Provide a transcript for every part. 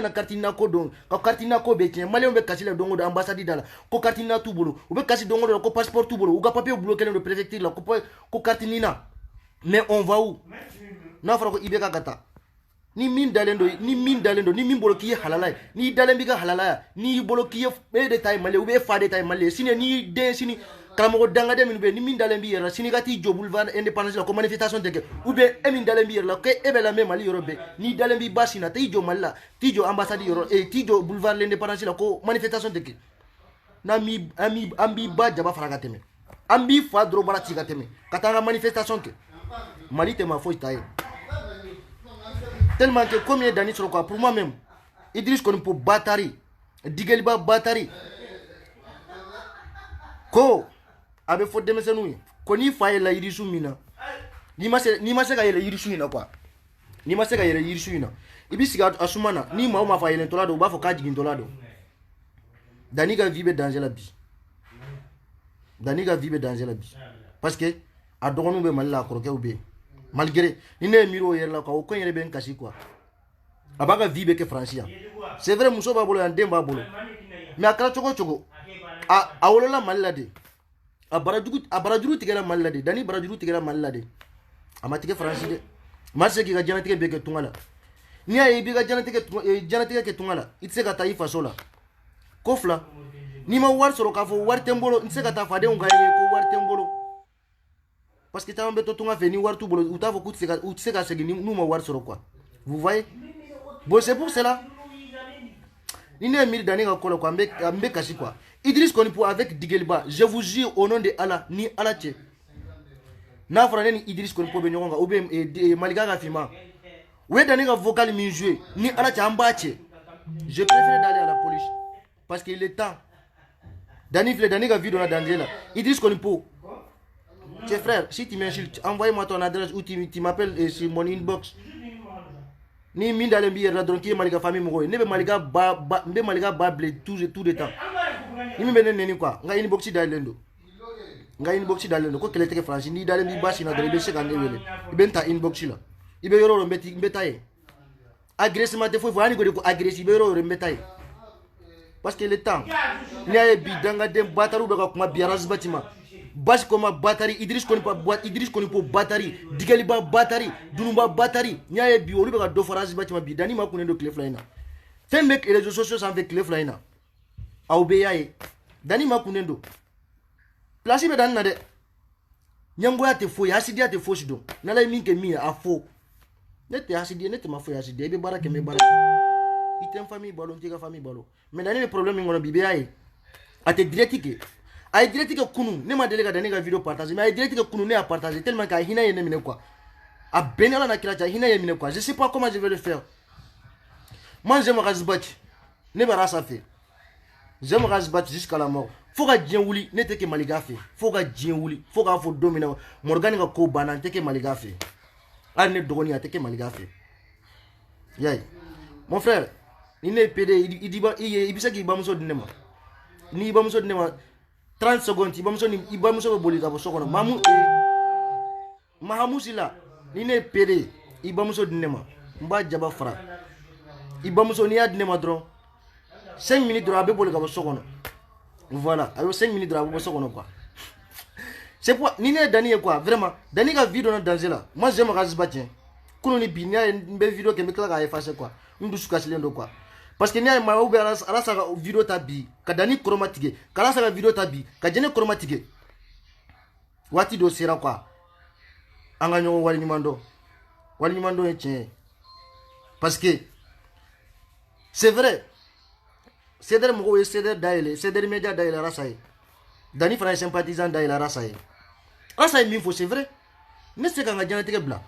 na kartina ko don ka kartina ko be tiɲɛ maliyɛnw bɛ kasi la don o don ambassade da la ko kartina t'u bolo u bɛ kasi don o don ko passeport t'u bolo u ka papier bloqué don préfecture la ko kartinina mais on va où n'a fɔra ko IBK ka taa ni min dalen don ni min bolo k'i ye halala ye n'i dalen b'i ka halala ya n'i bolo k'i ye e de ta ye maliyɛn ou bien e fa de ta ye maliyɛn sini n'i den sini karamɔgɔ dangaden minnu bɛ yen ni min dalen b'i yɛrɛ la sini ka t'i jɔ boulevard indépendance la ko manifestation tɛ kɛ ou bien e min dalen b'i yɛrɛ la ko e bɛ lamɛn Mali yɔrɔ bɛɛ n'i dalen b'i ba sin na t'i jɔ Mali la t'i jɔ ambassade yɔrɔ t'i jɔ boulevard l'indépendance la ko manifestation tɛ kɛ n'an b'i ba jaba fara ka tɛmɛ an b'i fa dɔrɔn bara ci ka tɛmɛ ka taa an ka manifestation kɛ Mali tɛ maa foyi ta ye tellement que comme ye dani sɔrɔ quoi pour moi même Idriss kɔni po batari Digeliba batari ko a bɛ fɔ denmisɛnninw ye ko n'i fa yɛlɛla yirisu min na n'i ma se ka yɛlɛ yirisu in na quoi n'i ma se ka yɛlɛ yirisu in na i bɛ sigi a suma na ni maa o maa fa yɛlɛntɔla don u b'a fɔ k'a jigintɔla don Dani ka vie bɛ danger la bi Dani ka vie bɛ danger la bi parce que a dɔgɔninw bɛ Mali la a kɔrɔkɛw bɛ yen malgré ni ne ye miiri o yɛrɛ la quoi o ko in yɛrɛ bɛ n kasi quoi a b'a ka vie bɛ kɛ Faransi yan c'est vrai muso b'a bolo yan den b'a bolo mais a kɛra cogo o cogo a wolola Mali la de a barajuru tigɛra Mali la de Dani barajuru tigɛra Mali la de a ma tigɛ Faransi de maa tɛ se k'i ka diɲɛlatigɛ bɛɛ kɛ tunga la n'i y'a ye i b'i ka diɲɛlatigɛ kɛ tunga la i tɛ se ka taa i faso la ko fila n'i ma wari sɔrɔ k'a fɔ wari tɛ n bolo n tɛ se ka taa fadenw ka ye ko wari tɛ n bolo parce que caman bɛ to tunga fɛ ni wari t'u bolo u t'a fɔ k'u tɛ se ka segin n'u ma wari sɔrɔ quoi vous voyez bon c'est pour cela ni ne ye miiri Dani ka ko la quoi n bɛ kasi quoi Idriss kɔni pour avec Digeliba je vous jure au nom de Allah ni Ala cɛ n'a fɔra ne ni Idriss kɔni po bɛ ɲɔgɔn kan ou bien Malika ka finman u ye Dani ka vocal min joué ni Ala cɛ an b'a cɛ je préfère d'aller à la police parce qu'il est temps Dani filɛ Dani ka vie donna danger la Idriss kɔni po tes frères si tu m'insultes envoie-moi ton adresse ou tu m'appelles sur mon inbox ni min dalen b'i yɛrɛ la dɔrɔn k'i ye Malika famille mɔgɔ ye ne bɛ Malika ba bila tout le temps ni min bɛ ne nɛni quoi n ka inbox dalen don ko kɛlɛ tɛ kɛ Faransi n'i dalen b'i ba sin na dɔrɔn i bɛ se ka ne wele i bɛ n ta inbox la i bɛ yɔrɔ o yɔrɔ n bɛ taa yen agressement tɛ foyi fɔ hali ko de ko agresse i bɛ yɔrɔ o yɔrɔ n bɛ taa yen parce que le temps n'i y'a ye bi dangaden batariw bɛ ka kuma bi Arazibati ma Basi Koma batari Idriss kɔni po batari Digeliba batari Dununba batari n'i y'a ye bi olu bɛ ka dɔ fara Arazibati ma bi Dani ma kunnen don tile fila in na fɛn bɛ réseaux sociaux sanfɛ tile fila in na aw bɛ y'a ye Dani ma kunnen don place bɛ Dani na dɛ ɲɛngoya tɛ foyi hasidiya tɛ fosi dɔn n'Ala ye min kɛ min ye a fɔ ne tɛ hasidiya ne tɛ ma foyi hasidiya i bɛ baara kɛ n bɛ baara kɛ i tɛ n famille balo n tɛ i ka famille balo mais Dani bɛ problème min kɔnɔ bi i bɛ y'a ye a tɛ direct kɛ a ye direct kɛ kunun ne ma deli ka Dani ka vidéo partager mais a ye direct kɛ kunun ne y'a partager tellement que a hinɛ ye ne minɛ quoi a bɛn ni Ala n'a kira cɛ a hinɛ ye minɛ quoi je sais pas comment je vais le faire moi j'aime Arazibati ne bɛ Arasa fɛ j'aime Arazibati jusqu'à la mort fo ka diɲɛ wuli ne tɛ kɛ Malika fɛ fo ka diɲɛ wuli fo k'a fɔ don min na Morgane ka ko banna n tɛ kɛ Malika fɛ hali ne dɔgɔnin a tɛ kɛ Malika fɛ y'a ye mon frère ni ne ye PD i bɛ se k'i bamuso di ne ma ni i bamuso di ne ma 30 secondes i bamuso bɛ boli ka bɔ so kɔnɔ Mahamusi la ni ne ye PD i bamuso di ne ma n b'a jaba fara i bamuso n'i y'a di ne ma dɔrɔn 5 minutes dɔrɔn a bɛ boli ka bɔ so kɔnɔ voilà a y'o 5 minutes dɔrɔn a bɛ bɔ so kɔnɔ quoi c'est pourquoi ni ne ye Dani ye quoi vraiment Dani ka vie donna danger la moi j'aime Arazibati kunun ni bi n'i y'a ye n bɛ vidéo kɛ n bɛ tila k'a effacer quoi n dusu kasilen don quoi parce que n'i y'a ye maa bɛ Arasa ka vidéo ta bi ka Dani kɔrɔma tigɛ ka Arasa ka vidéo ta bi ka Jɛnɛ kɔrɔma tigɛ waati dɔ sera quoi an ka ɲɔgɔn waleɲuman dɔn ye tiɲɛ ye parce que c'est vrai CDR mɔgɔw ye CDR dayɛlɛ CDR média dayɛlɛ Arasa ye Dani fana ye sympathisant dayɛlɛ Arasa ye Arasa ye min fɔ c'est vrai ne tɛ se ka n ka diɲɛlatigɛ bila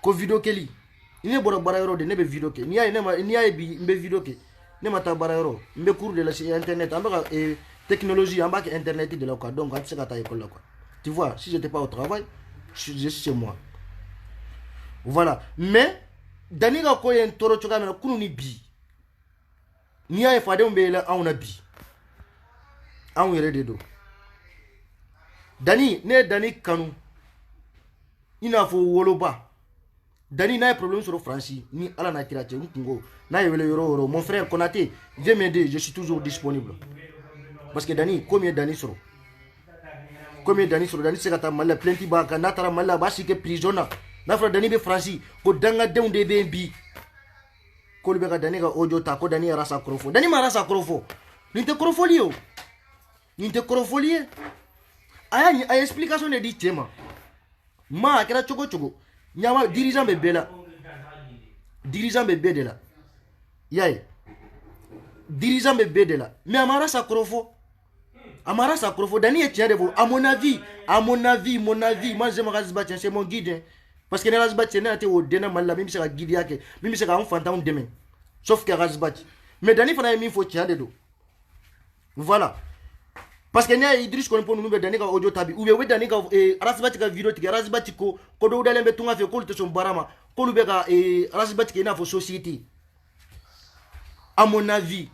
ko vidéo kɛli ne bɔra baara yɔrɔ de ne bɛ vidéo kɛ n'i y'a ye bi n bɛ vidéo kɛ ne ma taa baara yɔrɔ n bɛ cours de la sur internet an bɛ ka technologie an b'a kɛ internet de la quoi donc an tɛ se ka taa école la quoi tu vois si j'étais pas au travail je suis chez moi voilà mais Dani ka ko ye n tɔɔrɔ cogoya min na kunun ni bi n'i y'a ye fadenw bɛ yɛlɛ anw na bi anw yɛrɛ de don Dani ne ye Dani kanu i n'a fɔ woloba Dani n'a problème sur le français, ni ala na kirache, mon frère Konaté, viens m'aider, je suis toujours disponible. Parce que Dani, combien d'années sur Dani c'est que mal plein de baka, natara mal basi que prisonnier. Na frère Dani be français, ko danga de unde be bi. Ko le beka Dani ga ojo ta ko Dani rasa krofo. Dani ma rasa krofo. Ninte krofolio. Ninte krofolie. Aya explication de dit tema. Ma kera chogo. Nyama dirigeant be bela. Dirigeant be bedela. Yaye. Dirigeant be bedela. Mais amara sa krofo. Amara Sakrofo, Dani est tiens de vous. À mon avis, moi j'aime Razbat, c'est mon guide. Parce que Razbat, c'est n'était au déna mal la même c'est la guide, même c'est un fantôme demain. Sauf que Razbat. Mais Dani fana mis faut tiens de dos. Voilà. Parce que n'a Idriss qu'on peut nous Dani ka audio tabi. Ou bien Dani ka Razbat ka vidéo tika Razbat ko kodo dalembe tunga fe ko te son barama. Ko lube ka Razbat ki na fo société. À mon avis.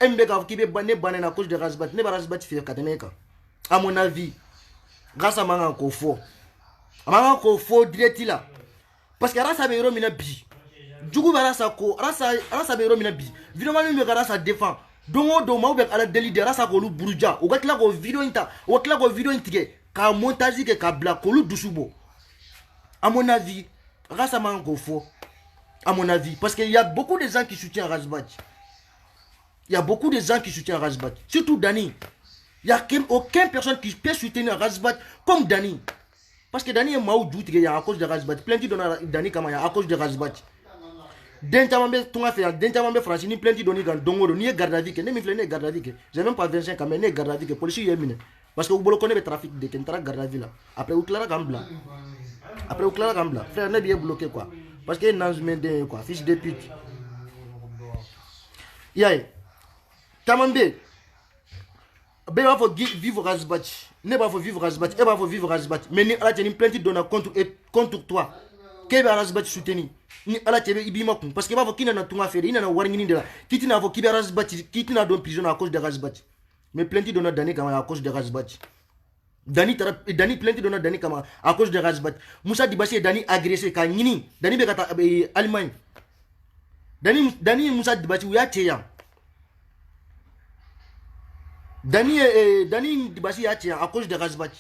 Mbega qui be bané bané à cause de Razbat ne ba Razbat fait katemeka à mon avis grâce à manga ko fo direct là parce que rasa be ro mina bi jugu ba rasa be ro mina bi vidéo manu me rasa défend dongo do ma be ala deli de rasa ko lu buruja o gatla ko vidéo inta o gatla ko vidéo intige ka montage ke ka bla ko lu dusubo à mon avis rasa manga ko fo à mon avis parce qu'il y a beaucoup de gens qui soutiennent Razbat. Il y a beaucoup de gens qui soutiennent Razbat. Surtout Dani. Il n'y a aucune personne qui peut soutenir Razbat comme Dani. Parce que Dani est maudit à cause de Razbat. Plein de donnent Dani comme à cause de Razbat. Dentamambe tunga fait dentamambe français ni plein de donner dans dongo ni gardavique ne me flene gardavique. J'ai même pas 25 ans mais ne gardavique policier yemine. Parce que vous bolo connaît le trafic de kentra gardavique là. Après ou clara gambla. Frère ne bien bloqué quoi. Parce que nanz mende quoi fils de pute. Yaye. Tamambe, ben va faut vivre Razbat, ne va faut vivre Razbat, et va faut vivre Razbat. Mais ni ala teni plainte donner contre toi. Que va Razbat soutenir? Ni ala tebe ibima kun parce que va faut kina na tunga fere, ina na warngini de la. Kiti na faut kiba Razbat, kiti na don prison à cause de Razbat. Mais plainte donner Dani kama à cause de Razbat. Dani plainte donner Dani kama à cause de Razbat. Moussa Dibassi et Dani agressé ka ngini. Dani be kata Allemagne. Dani Moussa Dibassi ou ya teya. Dani Dibassi a tiré à cause de Razbat.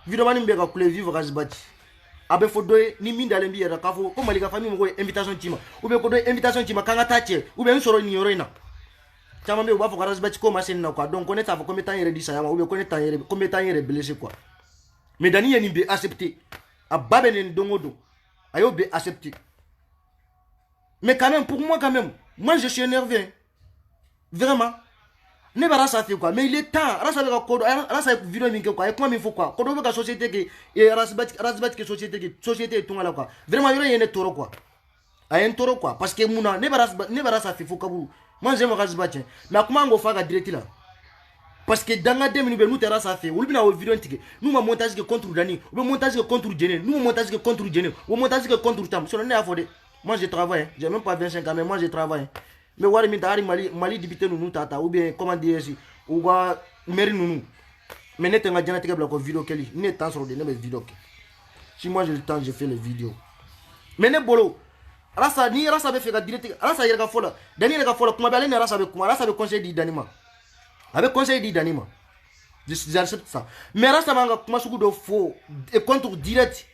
Vidéo ni mbega kule vivre Razbat. Abe fodoye ni minda lembi ya kafo comme les famille mo invitation tima. Ou be kodo invitation tima kanga tache ou be nsoro ni yorena. Chama mbe ubafo Razbat ko masen na quoi. Donc on est avant combien temps il dit ça ou be combien temps il blessé quoi. Mais Dani ni be accepté. Ababe ni dongodo. Ayo be accepté. Mais quand même pour moi je suis énervé. Vraiment. Ne va rasa fait quoi mais il est temps rasa ka kodo rasa vidéo minke quoi et comment il faut quoi kodo be ka société que et Razbat que société tout là quoi vraiment il y a un toro quoi un toro quoi parce que muna ne va rasa fait faut kabu moi j'aime Razbat mais comment on va faire direct là parce que dans la 2 minutes nous terra ça fait ou bien au vidéo intique nous ma montage que contre Dani ou montage que contre Djené nous montage que contre Djené ou montage que contre Tam sur ne afodé moi je travaille j'ai même pas 25 ans mais moi je travaille. Mais wari mi tari mali député nous tata ou bien comment dire ici ou va mairie nous mais net nga jana teke blako vidéo keli ne temps sur de ne vidéo si moi j'ai le temps je fais les vidéos mais ne bolo rasa ni rasa be fait direct rasa yera fola Dani yera fola kuma bale ne rasa be conseil di danima avec conseil di danima j'accepte ça mais rasa manga kuma suku do faux et contre direct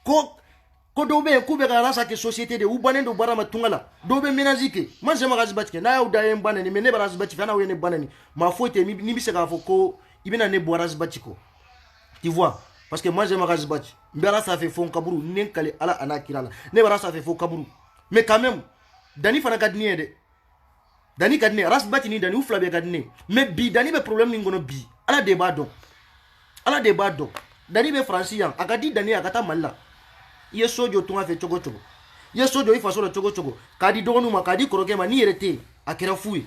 ko dobe ku be kana sa ke société de ubane do barama tungala dobe menazike man jema Razbat ke na ya udaye mbana ni mene Razbat fana we ne banani ma faute ni bi se ka fo ko ibina ne bo Razbat ko tu vois parce que moi j'aime Razbat mbara ça fait fond kaburu nenkale ala anakirala ne bara ça fait fond kaburu mais quand même Dani fana kadni de Dani kadni Razbat ni Dani ufla be kadni mais bi Dani be problème ni ngono bi ala débat do Dani be francien akadi Dani akata malla ye sojo tunga fe chogo ye sojo ifa solo chogo kadi dogonu ma kadi koroke ma ni yerete akira fouille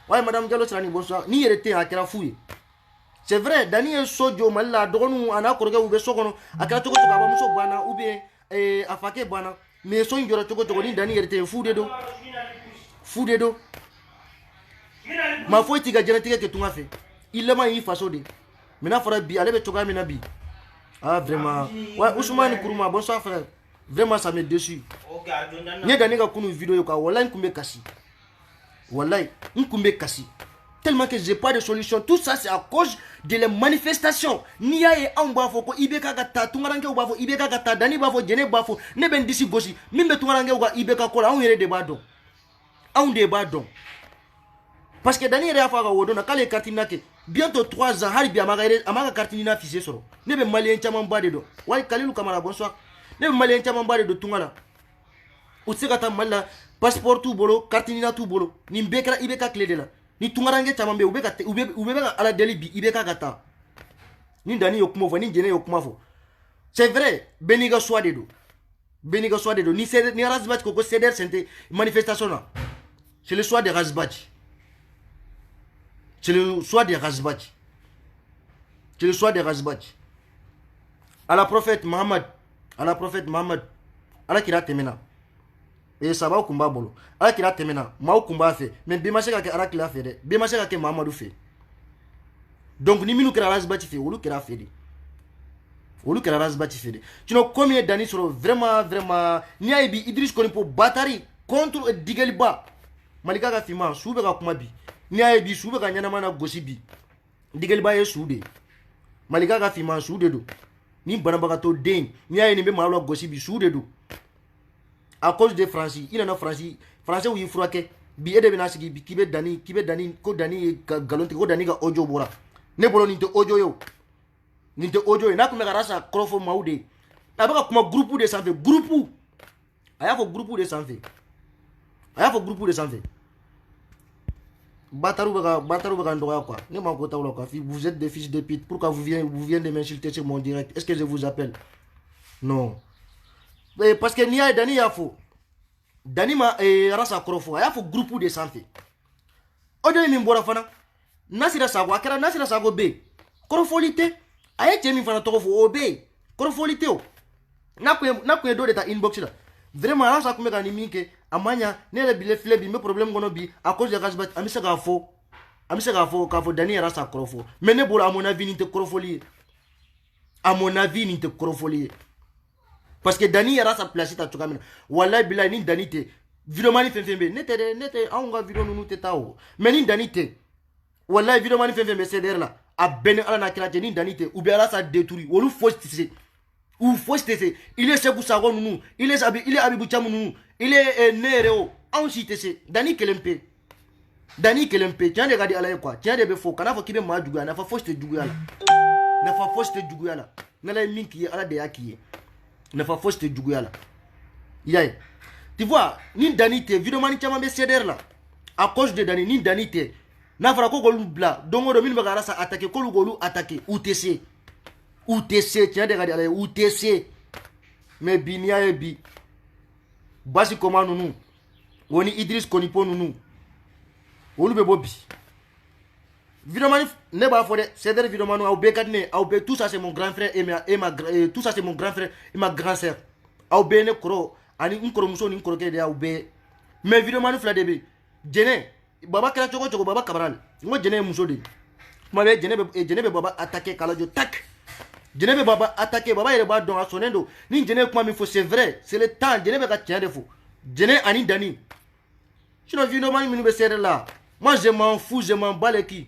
ouais madame Diallo Sani bonsoir ni yerete akira fouille c'est vrai Dani ye sojo malla dogonu ana koroke ube sokono akira chogo ba muso bana ube afake bana mais so ngora chogo ni Dani yerete foude do ma foi tiga genetique ke tunga fe il ma yi faso de mina fara bi ale be choga mina bi Ah, vraiment. Ouais, Ousmane Kourouma, bonsoir frère. Vraiment, ça me déçu. N'y a pas de vidéo, voilà, une kumbe kassi. Voilà, une kumbe kassi. Tellement que j'ai pas de solution. Tout ça, c'est à cause de les manifestations. Nia et en bafo, ko ibeka gata, tungarange ou bafo, ibeka gata, dani bafo, djene bafo, ne ben disi gosi. Mimbe tungarange ou ibeka kola, on yere débat donc. On débat donc. Parce que dani yere afa ga wodona, kale kartina ke, bientôt 3 ans, hari bi amaga kartinina fise soro. Ne ben malien chaman bade do. Wai Kalilou Kamara, bonsoir. Ne ben malien chaman bade do tungala. Utsekata malla, passeport tout bolo, kartinina tout bolo. Nimbekra ibeka clé de la. Ni tungarange chamambe ubeka ala deli bi ibeka gata ni dani yokuma fo ni jene yokuma fo c'est vrai beniga soa de do ni Razbach ko ceder sente manifestation là c'est le soir de Razbach à la prophète Mohammed ala kira temena et ça va kumba bolo ala kira temena ma kumba fait mais bima se ka ke ala kira fait de bima se ka ke Mamadou fait donc ni minu kira Razbach fait olu kira fait de tu know combien d'années sur vraiment ni ay bi Idriss Konipo batari contre Digeliba malika ka fima sube ka kuma bi ni ay bi sube ka nyana mana gosi bi Digeliba ye sude malika ka fima sude do ni banabaka to den ni ay ni be malwa gosi bi sude do à cause de Francis il en a français où il faut que bi ede benasigi bi kibe dani ko dani galonte ko dani ga ojo bora ne bolo ninte ojo yo na kuma garasa krofo maude abaka kuma groupe de santé aya fo groupe de santé bataru baka ndoya quoi ne ma ko tawla quoi vous êtes des fils de pute pourquoi vous venez de m'insulter sur mon direct est-ce que je vous appelle non. Parce que ni a dani ya fo dani ma rasa krofo aya fo groupe de santé ojo mi mbora fana nasira sago be krofolite aya jemi fana to fo obe krofolite o na ko do de ta inbox là vraiment rasa ko me ka ni minke amanya ne le bile fle bi me problème gono bi à cause de Razbach amisa ka fo dani rasa krofo mais ne bolo à mon avis ni te krofoli parce que Dani yara sa place ta tukamina wallahi billahi ni Dani te video mani fembe nete aunga video nunu te tawo mais ni Dani te wallahi video mani fembe ceder là a ben ala na kirate ni Dani te ou bien ala sa détruit wolu fostise il est Sekou Sago nunu il est Abibou Tcham nunu il est Nereo on cite c'est Dani Kelempe tiens de regarder ala quoi tiens de be fo kana fo kibe ma dugu na fa foste dugu yala na la minki ala de yakiye ne fa foste juguya la yaye tu vois ni Dani te video mani chama be ceder là à cause de Dani ni Dani te na fara ko golu bla dongo do min ba garasa attaquer ko golu attaquer UTC tiens de regarder la UTC mais binia e bi basi comment nous woni Idriss Konipo nous wolu be bobi video mani ne ba fo de ceder video mani au bekadne au be tout ça c'est mon grand frère et tout ça c'est mon grand frère et ma grand sœur au be ne kro ani nkoro muso ni nkoro ke de au be mais video mani fla de be jene baba kala choko baba kabral ngo jene muso de ma be jene be baba attaquer kala jo tak jene be baba attaquer baba ile ba don asonendo ni jene kuma mi fo c'est vrai c'est le temps jene be ka tiens de fo jene ani Dani sinon video mani mi be ceder là moi je m'en fous je m'en bats les qui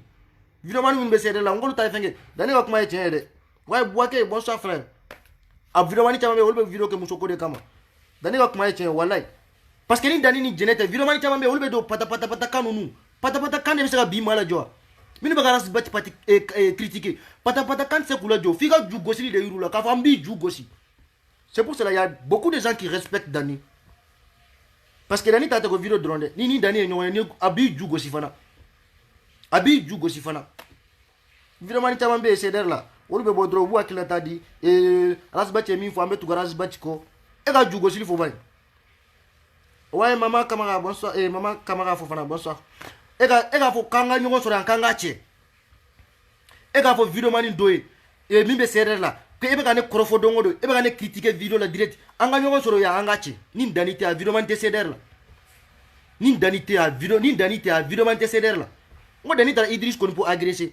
video mani be ceder là ngolu tay fenge Dani wa kuma tiens de ouais boake bonsoir frère a video mani chama be wolbe video ke musoko de kama Dani wa kuma tiens wallahi parce que ni Dani ni jene te video mani chama be wolbe do pata kanunu pata kan de sera bi mala jo minu ba garas bati critiquer pata kan se kula jo figa ju gosi de yurula ka fambi ju gosi c'est pour cela il y a beaucoup de gens qui respectent Dani parce que Dani tata ko video dronde ni Dani ni abi ju gosi fana video mani chama be ceder là wolbe bodro bu akila tadi Razbach mi fo ambe tu Razbach ko e ga ju gosi fo bay ouais maman Kamara bonsoir maman Kamara Fofana bonsoir e ga fo kanga nyongo sora kanga che e ga fo video mani doye mi be ceder là que e be ga ne krofo dongo do e be ga ne critiquer video la direct anga nyongo soro ya anga che ni Dani te a video mani te ceder là ni Dani te a video mani te ceder là ngo Dani ta Idriss Konipo agressé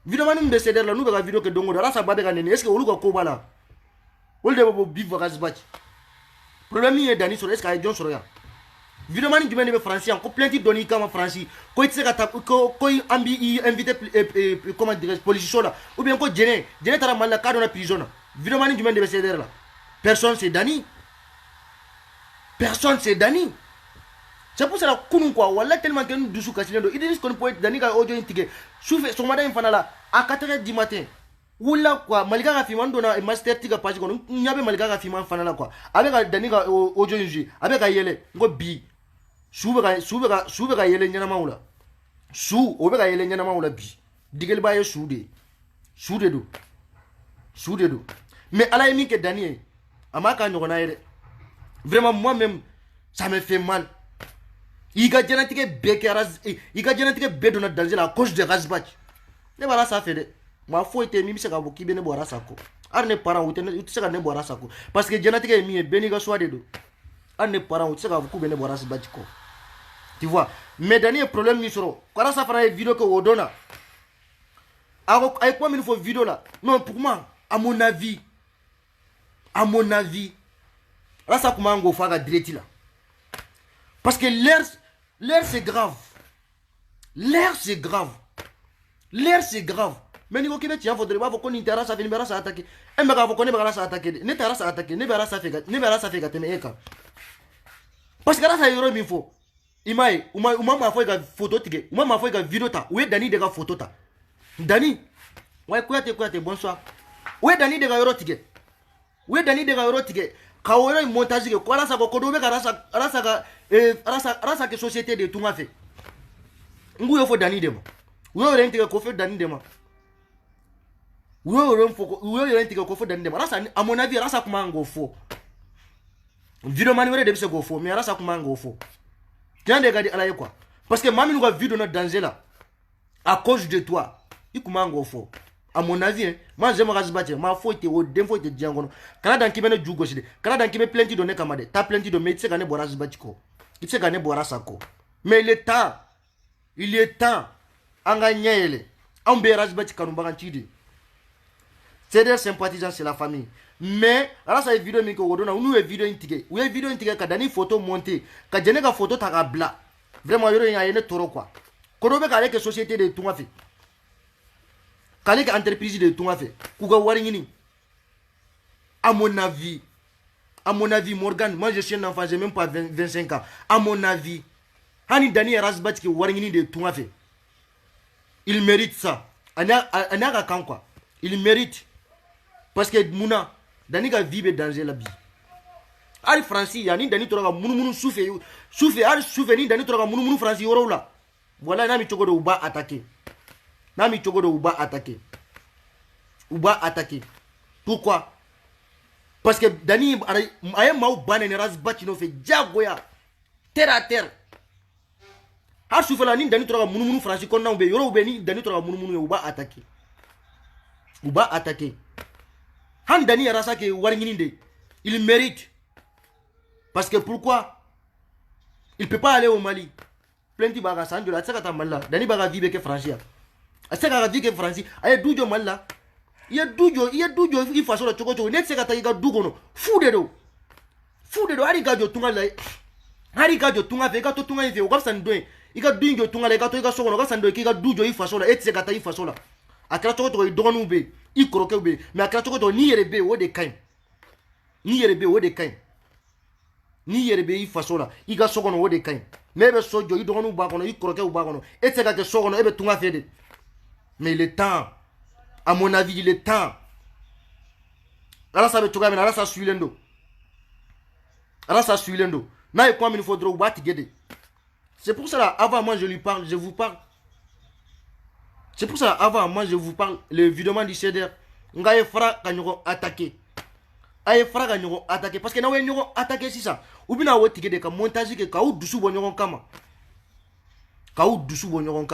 vidéo mani be ceder la nous be vidéo ke dongo da rasa babe ka nene est ce que olu ko bala wol de bo bivo gas batch problème ni dani sur est ce que ay jon sur ya vidéo mani jumene be français ko plainte doni kama français ko itse ka ta ko ambi invité comment dire police là ou bien ko jene tara malla ka dona prison vidéo mani jumene be ceder la personne c'est Dani. Personne c'est Dani. C'est pour ça que quoi, voilà tellement que nous dessous cassino. Il dit qu'on peut être Dani ka audio intégré. Souffle son madame fanala à 4h du matin. Oula quoi, malgré la film dona master tiga page ko nyabe malgré la film fanala quoi. Avec Dani ka audio inji, avec yele ngo bi. Sube ka yele nyana maula. Obe ka yele nyana maula bi. Digel baye soude do. Mais ala yemi que Dani amaka nyona yele. Vraiment moi-même ça me fait mal. Il a génétique békeras, il a génétique bédona danger à cause de Razbach. Ne voilà ça fait de. Ma foi était mis ça qui bene boira sako. Arne parents ou tu sais que ne boira sako. Parce que génétique est mis beniga soit de dos. Arne parents ou tu sais que bene boira ce bachiko. Tu vois. Mais dernier problème ni soro. Quand ça fera une vidéo que Odona. Avec quoi il faut vidéo là. Non pour moi, à mon avis. Là ça comment on va faire direct là. Parce que l'air c'est grave. L'air c'est grave. Mais ni ko kibe tiens faudrait pas qu'on intéresse à venir ça attaquer. Et mais quand vous connaissez pas ça attaquer, ne t'arrête à attaquer, ne verra ça fait gâter mais eka. Parce que là ça yoro m'info. Imai, uma ma foi ga photo tige, uma ma foi ga vidéo ta. Où est Dani de ga photo ta? Dani. Ouais quoi te bonsoir. Où est Dani de ga yoro tige? Kawero montage ke kwala sa ko dobe ka rasa ke société de tout ma fait. Ngu yo fo Dani dema. Uyo rente ko fo Dani dema. Rasa à mon avis rasa kuma ngo fo. Vidéo mani were de se go fo, mais rasa kuma ngo fo. Tiens de regarder ala quoi. Parce que mami nous vidéo dans danger là. À cause de toi. Il kuma ngo fo. À mon avis, moi j'aime Razbach, ma faute est au défaut de Django. Canada qui mène du gauche, Canada qui met plein de données comme t'as plein de métiers qui ne boira Razbachko. Il sait gagner boira Sako. Mais il est temps, en gagner, en bé Razbach Kanumbarantidi. C'est des sympathisants, c'est la famille. Mais, alors ça est vidéo, mais nous est vidéo intégrée. Ou est vidéo intégrée, quand Dani photo montée, quand Dani a photo tarabla. Vraiment, il y a une toro quoi. Quand on veut qu'avec la société de tout ma fait. Quand les entreprises de tout à fait, à mon avis, Morgan, moi je suis un enfant, j'ai même pas 25 ans. À mon avis, Hani Dani Razbach qui waringini de tout à fait. Il mérite ça. Quoi. Il mérite. Parce que Mouna, Dani a vivé danger la vie. Ari Francis, yani Dani Toraga Mounou souffle, Ari souffle, Dani Toraga Mounou Francis Yorola. Voilà, Nami Chogo de Uba attaqué. Nami Chogo de Uba attaqué. Pourquoi? Parce que Dani a mau bané ne Razbach no fait jagoya terre à terre. Har soufela ni Dani Toraga Mounou Francis kon naube yoro be ni Dani Toraga Mounou Uba attaqué. Han Dani Rasa ke warngini de. Il mérite. Parce que pourquoi? Il peut pas aller au Mali. Plein de bagages de la tsaka malla. Dani baga vibe ke Francia. Asaka vibe ke Franci. Ay dujo malla. Il y a dujo il faut sur le choco net seka ta iga dugono. Fude do ari gajo tunga la. Ari gajo tunga ve gato tunga ife o san doin. Iga dingo tunga le gato iga sogono ga san do iga dujo il faut sur la et seka ta il faut sur la. Akra choco to dogonu be. I kroke be. Mais akra choco to ni yerebe o de kain. Ni yerebe il faut sur la. Iga sogono o de kain. Mebe sojo i dogonu ba kono i kroke u ba kono. Et seka ke sogono ebe tunga fede. Mais il est temps. À mon avis, il est temps. Alors ça veut tout gagner. Alors ça suit l'endo. Là il il faudra ou battre guider. C'est pour cela avant moi je lui parle, je vous parle. C'est pour cela avant moi je vous parle le vidéo du CDR. Ngaye fera gagneront attaquer. Aye fera gagneront attaquer parce que na we attaquer si ça. Ou bien na tigede ka montage ke ka ou dusu bonyoron kama. Kaou dusu bonyoron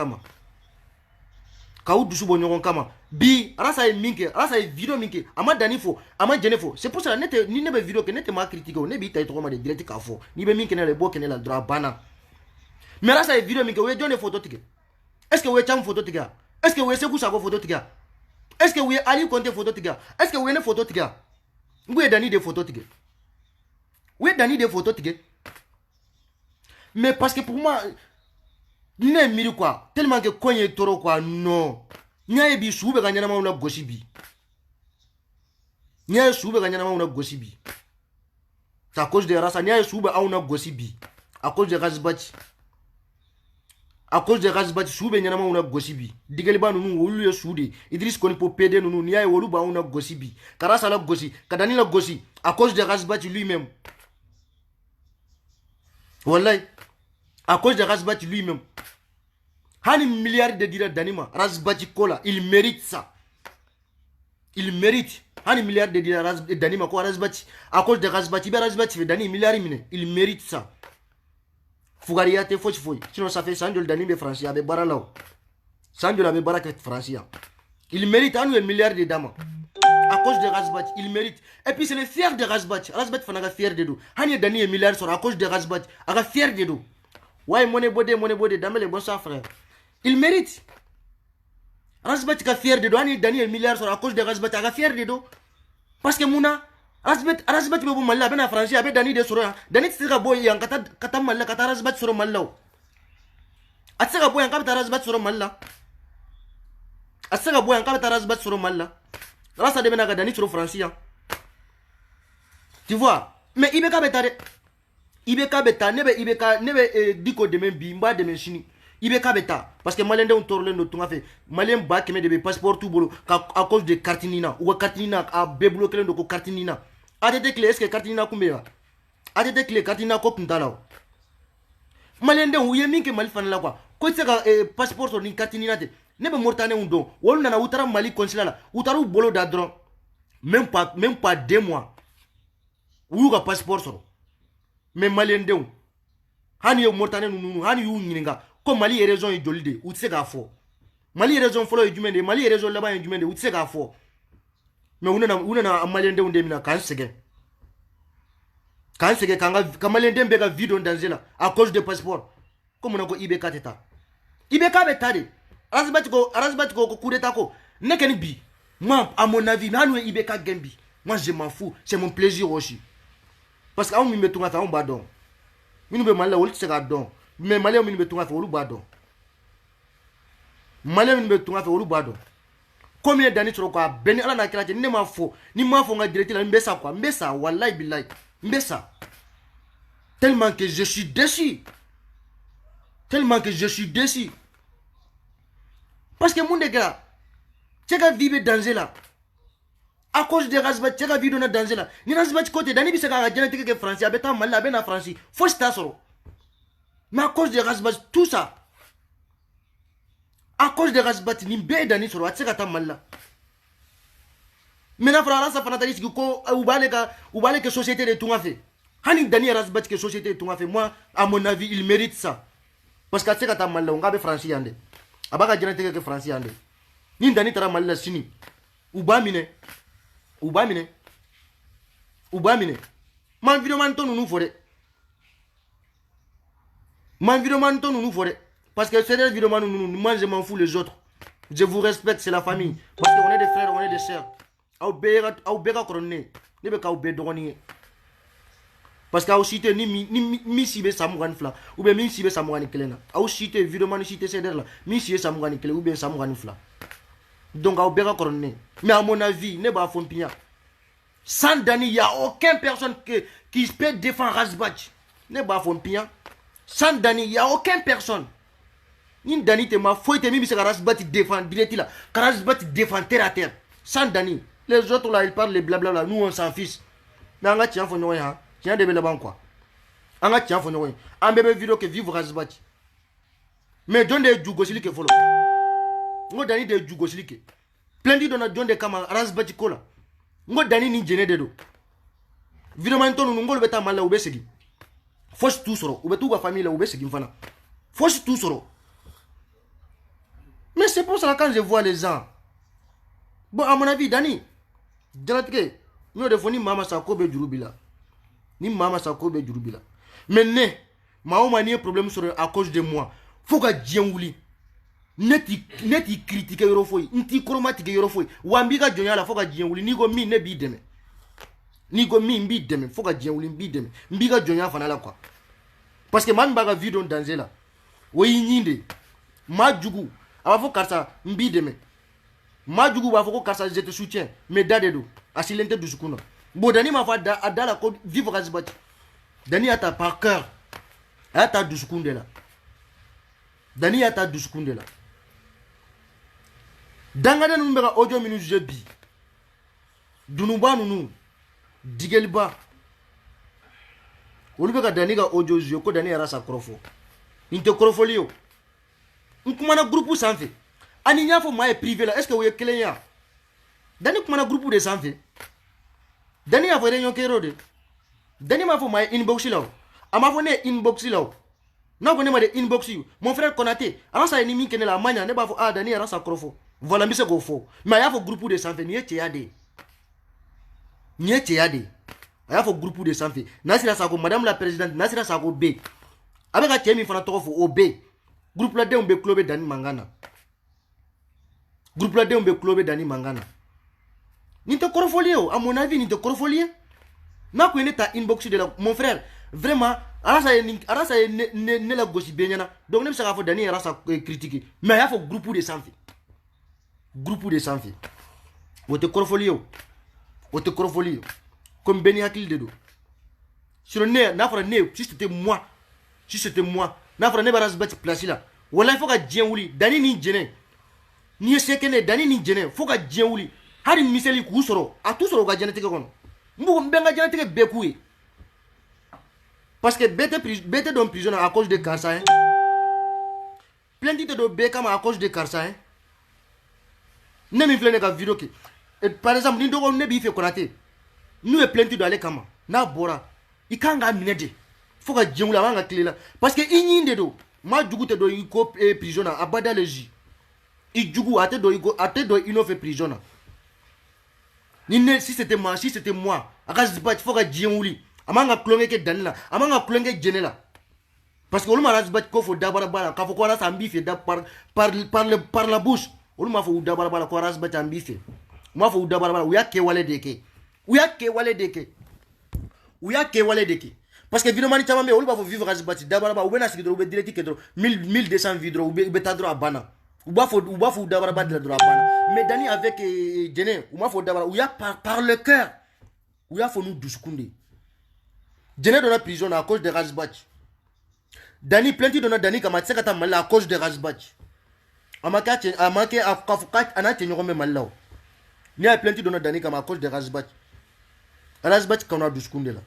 kama bi arasa e minke arasa e video minke ama danifo ama jenefo c'est pour ça nete ni nebe video que nete ma critique ne bi tay to ma de direct ka fo ni be minke ne le boke ne la droit bana mais arasa e video minke we jone photo tike est-ce que we cham photo tike Est-ce que vous êtes sa photo tiga? Est-ce que vous êtes Ali Conté photo tiga? Est-ce que vous êtes photo tiga? Vous êtes Dani des photos tiga? Vous êtes Dani des photos tiga? Mais parce que pour moi, n'est miri quoi, tellement que quand il est toro quoi, non. N'y bi soube gagner na una gosibi. N'y soube gagner na una gosibi. C'est à cause de Rasa, n'y soube a una gosibi. À cause de Razbati. À cause de Razbati, soube n'y a una gosibi. Digeliba nous ou lui soudi. Idriss Koni pour PD nous n'y a ou ba una gosibi. Karasa la gosi, Kadani la gosi. À cause de Razbati lui-même. Wallahi. À cause de Razbati lui-même. Hani milliard de dirhams d'anima. Razbati Kola, il mérite ça. Il mérite. Hani milliard de dirhams d'anima quoi Razbati. À cause de Razbati, Razbati fait d'ani milliard mine. Il mérite ça. Fougariate fouch fouille. Sinon ça fait 100 d'anime français avec Baralao. 100 avec Baraket français. Il mérite un milliard de dames. À cause de Razbati, il mérite. Et puis c'est le fier de Razbati. Razbati fanaga fier de nous. Hani d'ani milliard sur à cause de Razbati. Aga fier de nous. Ouais, monnaie bodé, dame les bons frère. Il mérite. Razbati est fier de dos. Daniel milliard sur à cause de Razbati est fier de dos. Parce que Mouna, Razbati est bon mal là, ben en français, avec Dani de Sora. Dani sera boy en kata mal là, kata Razbati sur mal là. Atsera boy en kata Razbati sur mal là. Atsera boy en kata Razbati sur mal là. Rasa de benaga Dani sur français. Tu vois? Mais Ibeka betare. Ibeka beta, nebe diko de men bimba de men chini. Ibeka beta parce que malende on torle no tunga fait malien ba keme de passeport tout bolo à cause de cartinina ou cartinina a beblo kelen de ko cartinina adete clé est-ce que cartinina kumbea adete clé cartinina ko kuntala malende ou yemi ke malfan la quoi ko tseka passeport sur ni cartinina te nebe mortane on don wolu nana utara mali consulat la utaru bolo da dron même pas 2 mois ou ka passeport sur mais malende on hani yo mortane nunu hani yu nyininga comme Mali est raison est jolide ou tse ka fo Mali est raison follow est jumende Mali est raison là-bas est jumende ou tse ka fo mais on a malien de mina kan sege kan malien de bega vidéo danger là à cause de passeport comme on a ko ibeka teta ibeka betade arasbati ko coup d'état ko nekeni bi moi à mon avis nanu ibeka gembi moi je m'en fous c'est mon plaisir aussi parce que on me metunga fa on badon minu be mala wol tse ka don mais malien min be tunga fe olu bado malien min be tunga fe olu bado combien d'années sur quoi beni ala na kila ne ma fo ni ma fo nga directeur la mbesa quoi mbesa wallahi billahi mbesa tellement que je suis déçu parce que mon gars tu as vivre danger là à cause de Razbati tu as vivre dans danger là ni Razbati côté dani bi se ka génétique que français abeta mal la ben en français faut sta soro. Mais à cause de Razbati, tout ça. À cause de Razbati, ni be dani soro atseka mal là. Maintenant frère ça fanatali ko ubale que société de tout a fait. Hani dani Razbati que société de tout a fait. Moi à mon avis, il mérite ça. Parce que atseka mal là on gabe français yande. Abaka génétique que français yande. Ni dani tara mal là sini. Ubamine. Man environnement ton nous fore. Mon environnement nous forêt. Parce que c'est l'environnement nous, moi je m'en fous les autres. Je vous respecte, c'est la famille. Parce qu'on est des frères, on est des sœurs. Parce qu'au cité ni sibe samougan fla ou bien mi sibe samougan kelena. Au cité évidemment ni cité c'est là. Mi sibe samougan kelena ou bien samougan fla. Donc au bega corné. Mais à mon avis, ne ba fompia. Sans Dani, il n'y a aucune personne qui peut défendre Razbati. Ne ba fompia. Sans Dani, il n'y a aucune personne. Ni Dani te ma foi te mi se Razbati défend direct là. Razbati défend terre à terre. Sans Dani, les autres là ils parlent les blabla, nous on s'en fiche. Mais on a tiens fo noy ha. Tiens de bela ban quoi. On a tiens fo noy. En bébé vidéo que vivre Razbati. Mais donne des djugosili que follow. Ngo Dani de djugosili que. Plein de dona donne des kama Razbati kola. Ngo Dani ni jene de do. Vidéo man ton ngol beta mala ubesegi. Force tout soro, ou tout la famille là ou c'est qui fana. Force tout soro. Mais c'est pour ça que quand je vois les gens, bon à mon avis Dani, dirais nous devons ni mama sakobe jurubila, ni mama sakobe jurubila. Mais ne, ma mani problème sur à cause de moi. Faut que Dieu ouli. neti critiquer yoro foyi nti chromatique yoro foyi wambi ka jonya la foka jien wuli ni go mi ne bi deme ni go mi mbi deme foka jien wuli mbi deme mbi ka jonya fana la quoi parce que man ba ka vidéo danger la wo yinyinde ma jugu aba fo karsa mbi deme ma jugu ba fo ko karsa je te soutiens mais dadedo asilente dusukuna bo dani ma fa adala ko vivre azibati dani ata par cœur ata dusukunde la dani ata dusukunde la dangane nunu beka audio minu juje bi dunuba nunu digeliba olu beka dani ka audio juje ko dani yara sa krofo inte krofoli yo nkumana groupe sanfé ani nya fo maye privé la est ce que wo ye kelen ya dani kumana groupe de sanfé dani ya fo réunion kero de dani ma fo maye inbox la ama fo ne inbox la na ko ne ma de inbox you mon frère Konaté ala sa ni min kene la manya ne ba fo dani yara sa krofo voilà mi se go fo mais ya fo groupe de sanfé ni ete yade aya fo groupe de sanfé nasira sa ko madame la présidente nasira sa ko be abeka temi fana to fo ob groupe la de on be klobe dani mangana groupe la de on be klobe dani mangana ni te korofolio à mon avis ni te korofolio na ko ne ta inbox de la mon frère vraiment arasa ne la gosi benyana donc ne bisa ka fo dani arasa critiquer mais ya fo groupe de sanfé wote korofolio comme Beni Hakil Dedo sur ne na fera ne si c'était moi na fera ne baras bat place là wala faut ka dien wuli dani ni jene ni sekene dani ni jene faut ka dien wuli hari miseli ku soro a tout soro ka jene teke kono mbugo mbenga jene teke bekuye parce que bete dans prison à cause de Karsa hein plainte de Bekama à cause de Karsa hein ne mi flene ka vidéo ki par exemple ni dogo ne bi fe Konaté nous est plainte d'aller kama na bora ikanga minede faut ka dien wuli avanga clé parce que inyinde do ma jugu te do iko prison à abada leji i jugu ate do ino fait prison ni si c'était moi akazibat faut ka dien wuli amanga klonge ke danila amanga klonge jenela parce que on m'a dit ko fo dabara bala ka fo ko rasa ambife da par la bouche on m'a fo dabara bala ko rasa bat ambife ma fo dabara bala uya ke wale deke parce que évidemment ni chama me on va vivre rasbati dabara ba ou bena sigidro be direct ke 1200 vidro ou be tadro abana ou ba fo dabara ba de la abana mais dani avec jene ou ma fo dabara uya par le cœur uya fo nous dousukunde jene dans la prison à cause de rasbati dani plainte dona dani kama tseka mala à cause de rasbati amake afukat anati nyome malao ni a plainte dona dani kama à cause de rasbati qu'on a dousukunde là.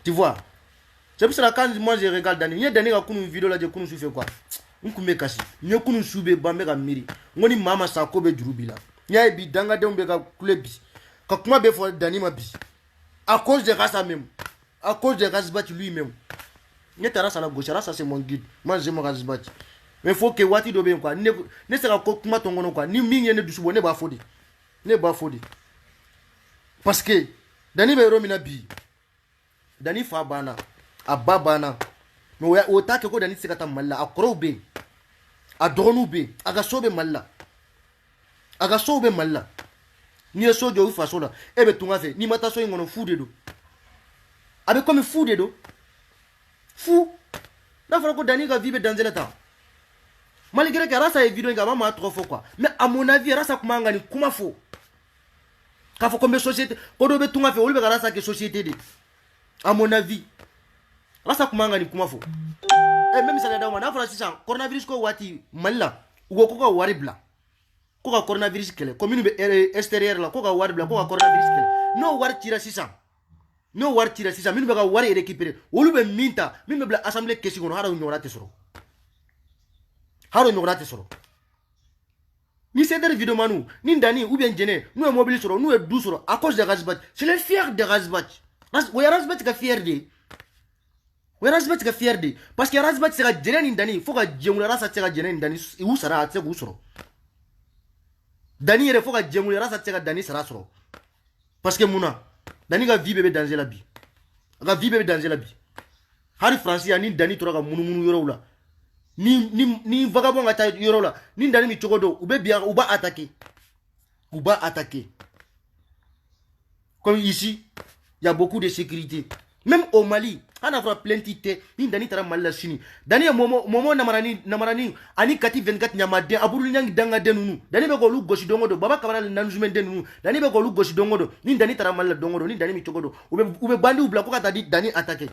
Tu vois? C'est pour ça que quand moi je regarde Dani, il y a Dani qui a une vidéo là de Kunu fait quoi? On kume kasi. Ni Kunu sube bambe ka miri. Ngoni mama sa ko be jurubi là. Il y a bi danga de ombe ka kulebi. Ka kuma be fo Dani ma bi. À cause de race même. À cause de Rasbat lui-même. Ni ta race à la gauche, race c'est mon guide. Moi j'aime Rasbat. Mais faut que wati do be quoi. Ne sera ko kuma tongono quoi. Ni mingi ne dusubo ne ba fodi. Parce que Dani be romina bi. Dani fa bana ababana mais o ta ke ko Dani sekata malla akrobe adronube aga sobe malla ni sojo u fasola ebe tunga fe ni mata so ngono fu dedo abe comme fu dedo fu na fara ko Dani ga vibe dans le temps malgré que rasa e vidéo ngama ma trop faux quoi mais à mon avis rasa kuma ngani kuma faux ka fo comme société ko do be tunga fe o be rasa ke société de à mon avis rasa kumanga ni kuma fo même ça da wana fara sisan coronavirus ko wati malla ugo ko ka waribla ko ka coronavirus kele commune be extérieur la ko ka waribla ko ka coronavirus kele no war tira sisan minu be ka wari récupérer wolu be minta minu be bla assemblée kesi gono haro nyora te soro ni c'est des vidéos manu ni Dani ou bien Jene nous est mobile soro nous est 12 soro à cause de Rasbat c'est le fier de Rasbat Rasbat ka fier de parce que Rasbat sera Jene ni Dani faut que Djemula rasa sera Jene ni Dani ou sera atse ou soro Dani il faut que Djemula rasa sera Dani sera soro parce que muna Dani ga vie bébé danger la bi hari français ni Dani tora ka munu yoro la ni vagabond ata yoro la ni ndani mi chogodo ube bien ou ba attaquer comme ici il y a beaucoup de sécurité même au Mali on a fait plein tité ni ndani tara Mali chini dani momo namarani ani kati 24 nyamade aburu nyang danga denunu dani be ko lu goshi dongodo baba kamara nanjumen denunu dani be ko lu goshi dongodo ni ndani tara Mali dongodo ni ndani mi chogodo ube bandi ou blako kata di dani attaquer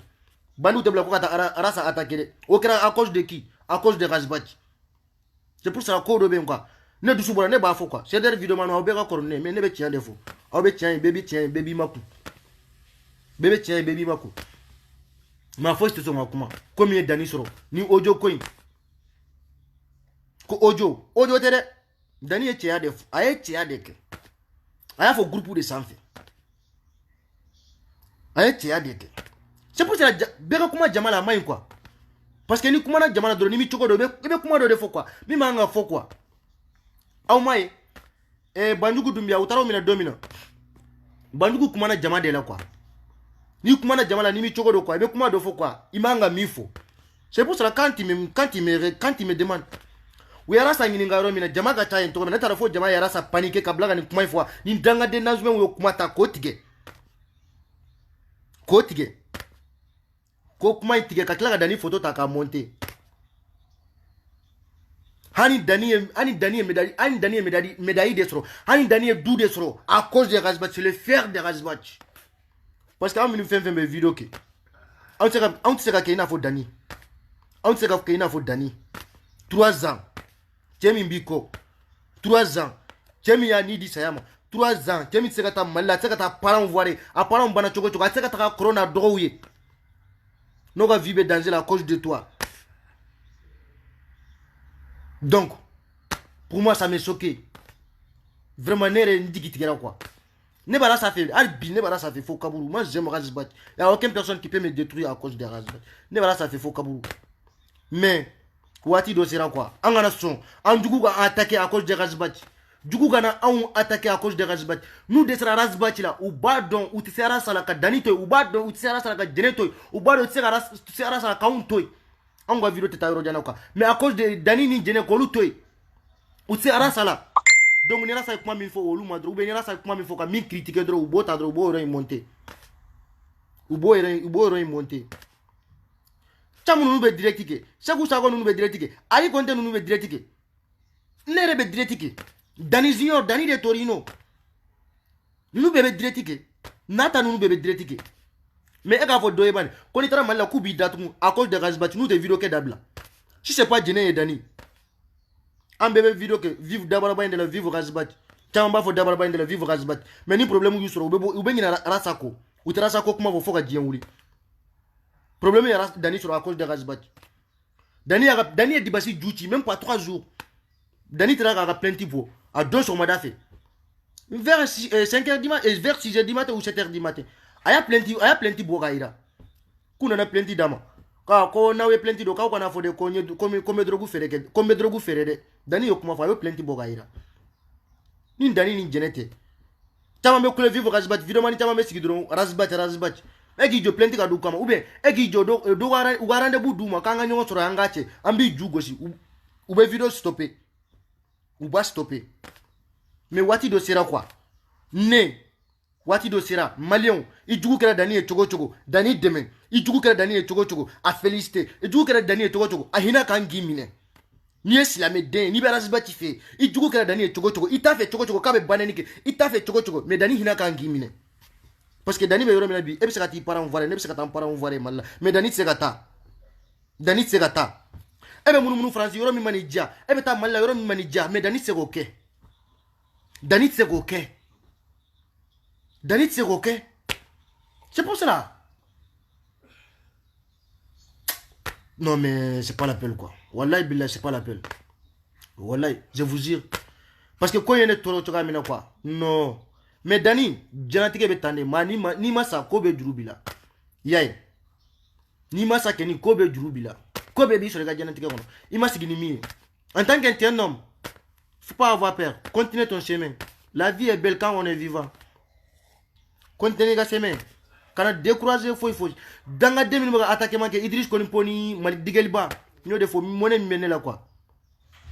bandi ou te blako kata arasa attaquer au kra à cause de qui à cause de Razbach. C'est pour ça qu'on doit quoi. Ne douce boire ne bafo quoi. C'est des vidéos maintenant obéra corné mais ne be tient défaut. Obé tient baby maku. Bébé tient baby maku. Ma foi c'est son akuma. Combien d'années soro ni audio coin. Ko audio tere. Dani e tient défaut. Aye tient défaut. Aye faut groupe de sans fait. Aye tient défaut. C'est pour ça bega kuma jamala main quoi. Parce que ni kumana jamana doro ni mi choko do be kuma do de fo quoi mi manga fo quoi aw mai banjugu dumbia utaro mina domina banjugu kumana jama de la quoi ni kumana jamala ni mi choko do quoi be kuma do fo quoi imanga mi fo c'est pour ça quand il me demande we yara sa ngini ngaro mina jama ga tayen to na tara fo jama yara sa panique kabla ni kuma fo ni danga de nazume wo kuma ta kotige ko kuma itige katla ga dani photo ta ka monter hani dani médaille d'esro hani dani dou d'esro à cause de Razbach c'est le fer de Razbach parce que on nous fait mes vidéos que on sait que ina fo dani 3 ans Temi Mbiko 3 ans Temi Yanidi Sayama 3 ans Temi Sekata Mala Sekata parent voir à parent bana choko Sekata corona drouye nous va vivre dans la cause de toi. Donc, pour moi, ça m'est choqué. Vraiment, n'est quoi. Ne pas ça fait. Albi, ne pas ça fait faux Kaboulou. Moi, j'aime Razbach. Il n'y a aucune personne qui peut me détruire à cause de Razbach. Ne pas ça fait faux Kaboulou. Mais, Wati dosera quoi. En son, en du coup, attaqué à cause de Razbach. Du coup, on a attaqué à cause de Razbach. Nous, de Razbach là, ou badon, ou tsera salaka danito, ou badon, ou tsera salaka geneto, ou badon, tsera salaka untoy. On va vidéo teta rodjana quoi. Mais à cause de Danini Gene Kolutoy, ou tsera sala. Donc, on est là, ça comment il faut, ou l'oumadro, ou bien là, ça comment il faut, qu'à m'y critiquer, ou bota, ou beau, ou monter. Ou beau, ou monter. Chaque nous be directique. Chaque fois, nous be directique. Aïe, quand nous be directique. Nere be directique. Dani Junior, Dani de Torino. Nous bébé directique. Nata nous bébé directique. Mais elle a fait deux ébannes. Quand il travaille la coupe d'atoume à cause de Razbach, nous des vidéos que d'abla. Si c'est pas Djené et Dani. Un bébé vidéo que vive d'abord de la vivre Razbach. Tamba faut d'abord de la vivre Razbach. Mais ni problème où sur ou bien rasako. Ou rasako comment vous faut que Dien ouli. Problème est Dani sur à cause de Razbach. Dani est dibassi duty même pas 3 jours. Dani a plein de types. À 2 sur Madafé. Vers 5h du matin, vers 6h du matin ou 7h du matin. Il y a plein de bogaïra. Qu'on a plein de dames. Quand on a plein de doka, on a fait des comme drogu ferré. Dani yokuma fa plein de bogaïra. Ni Dani ni genete. Tama me kule vivre Razbach, vidéo ni tama me sigidron Razbach. Egi jo plein de kadu kama. Ou bien egi jo do garande bouduma kanga nyon sur angache. Ambi jugosi. Ou bien vidéo stoppé. Ou va stopper. Mais Wati do sera quoi? Ne. Wati do sera Malion. Il joue que Dani et Chogo. Dani demain. Il joue que Dani et Chogo. A féliciter. Il joue que Dani et Chogo. A hina kan gimine. Ni eslamé den. Ni Razbach fait. Il joue que Dani et Chogo. Il t'a fait Chogo. Kabe bananike. Il t'a fait Chogo. Mais Dani hina kan gimine. Parce que Dani be yoro menabi. Ebe sekati parent voir. Ebe sekati parent voir mal. Mais Dani segata. Ebe munu France yoro mi manija. Ebe ta malla yoro mi manija. Mais Dani segoke. C'est pour cela. Non mais c'est pas l'appel quoi. Wallahi billah c'est pas l'appel. Wallahi, je vous jure. Parce que quand il y a des toro mina quoi. Non. Mais Dani, janatike betande ni masa kobe drubila. Yay. Ni masa keni kobe drubila. Kobe bi sur les janatike kono. Ima sigini mi. En tant qu'un homme, faut pas avoir peur. Continue ton chemin. La vie est belle quand on est vivant. Continue ton chemin. Quand on décourage, il faut. Dans la 2000, attaquer manqué Idriss Konimponi, Malik Digelba. N'yo de fo monnaie mene la quoi.